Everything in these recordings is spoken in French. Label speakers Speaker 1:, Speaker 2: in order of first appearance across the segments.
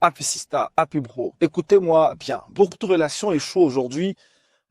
Speaker 1: Happy Sista, Happy Bro. Écoutez-moi bien. Beaucoup de relations échouent aujourd'hui,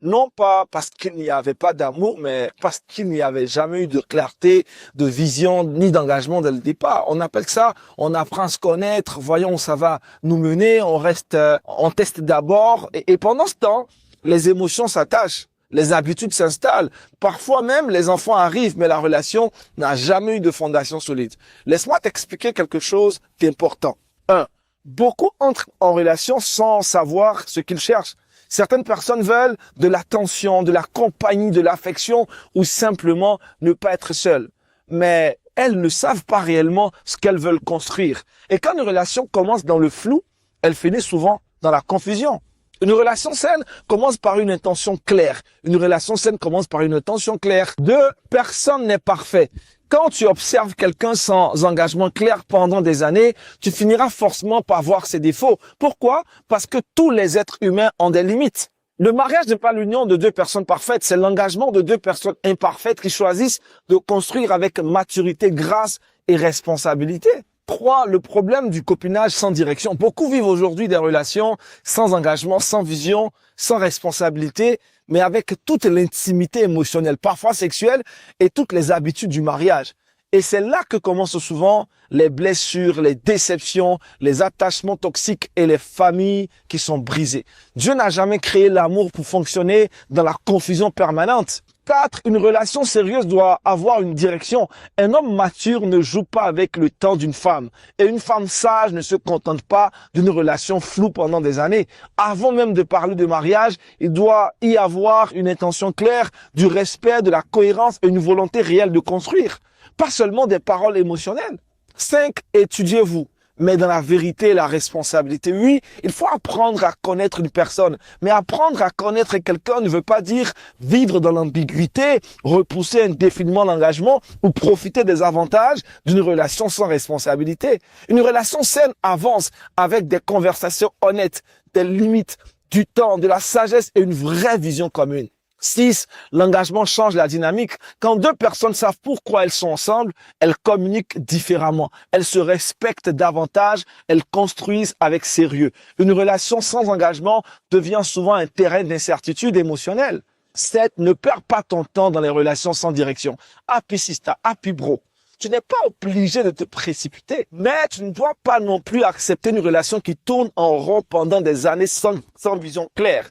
Speaker 1: non pas parce qu'il n'y avait pas d'amour, mais parce qu'il n'y avait jamais eu de clarté, de vision, ni d'engagement dès le départ. On appelle ça, on apprend à se connaître, voyons où ça va nous mener, on teste d'abord, et pendant ce temps, les émotions s'attachent. Les habitudes s'installent. Parfois même, les enfants arrivent, mais la relation n'a jamais eu de fondation solide. Laisse-moi t'expliquer quelque chose d'important. Un, beaucoup entrent en relation sans savoir ce qu'ils cherchent. Certaines personnes veulent de l'attention, de la compagnie, de l'affection ou simplement ne pas être seules. Mais elles ne savent pas réellement ce qu'elles veulent construire. Et quand une relation commence dans le flou, elle finit souvent dans la confusion. Une relation saine commence par une intention claire. Une relation saine commence par une intention claire. Deux, personne n'est parfait. Quand tu observes quelqu'un sans engagement clair pendant des années, tu finiras forcément par voir ses défauts. Pourquoi? Parce que tous les êtres humains ont des limites. Le mariage n'est pas l'union de deux personnes parfaites, c'est l'engagement de deux personnes imparfaites qui choisissent de construire avec maturité, grâce et responsabilité. 3, le problème du copinage sans direction. Beaucoup vivent aujourd'hui des relations sans engagement, sans vision, sans responsabilité, mais avec toute l'intimité émotionnelle, parfois sexuelle, et toutes les habitudes du mariage. Et c'est là que commencent souvent les blessures, les déceptions, les attachements toxiques et les familles qui sont brisées. Dieu n'a jamais créé l'amour pour fonctionner dans la confusion permanente. 4, une relation sérieuse doit avoir une direction. Un homme mature ne joue pas avec le temps d'une femme. Et une femme sage ne se contente pas d'une relation floue pendant des années. Avant même de parler de mariage, il doit y avoir une intention claire, du respect, de la cohérence et une volonté réelle de construire. Pas seulement des paroles émotionnelles. 5, étudiez-vous, mais dans la vérité et la responsabilité. Oui, il faut apprendre à connaître une personne, mais apprendre à connaître quelqu'un ne veut pas dire vivre dans l'ambiguïté, repousser indéfiniment l'engagement ou profiter des avantages d'une relation sans responsabilité. Une relation saine avance avec des conversations honnêtes, des limites, du temps, de la sagesse et une vraie vision commune. 6, l'engagement change la dynamique. Quand deux personnes savent pourquoi elles sont ensemble, elles communiquent différemment. Elles se respectent davantage, elles construisent avec sérieux. Une relation sans engagement devient souvent un terrain d'incertitude émotionnelle. 7, ne perds pas ton temps dans les relations sans direction. Happy Sista, Happy Bro. Tu n'es pas obligé de te précipiter, mais tu ne dois pas non plus accepter une relation qui tourne en rond pendant des années sans vision claire.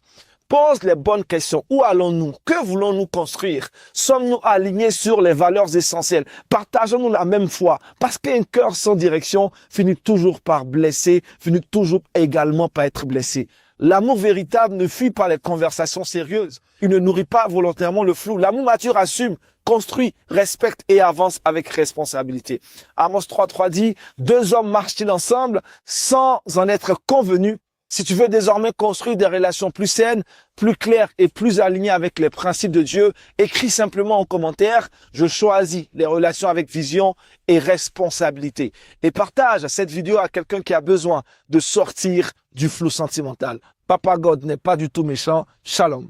Speaker 1: Pose les bonnes questions. Où allons-nous? Que voulons-nous construire? Sommes-nous alignés sur les valeurs essentielles? Partageons-nous la même foi? Parce qu'un cœur sans direction finit toujours par blesser, finit toujours également par être blessé. L'amour véritable ne fuit pas les conversations sérieuses. Il ne nourrit pas volontairement le flou. L'amour mature assume, construit, respecte et avance avec responsabilité. Amos 3.3 dit, deux hommes marchent-ils ensemble sans en être convenus? Si tu veux désormais construire des relations plus saines, plus claires et plus alignées avec les principes de Dieu, écris simplement en commentaire, je choisis les relations avec vision et responsabilité. Et partage cette vidéo à quelqu'un qui a besoin de sortir du flou sentimental. Papa God n'est pas du tout méchant. Shalom.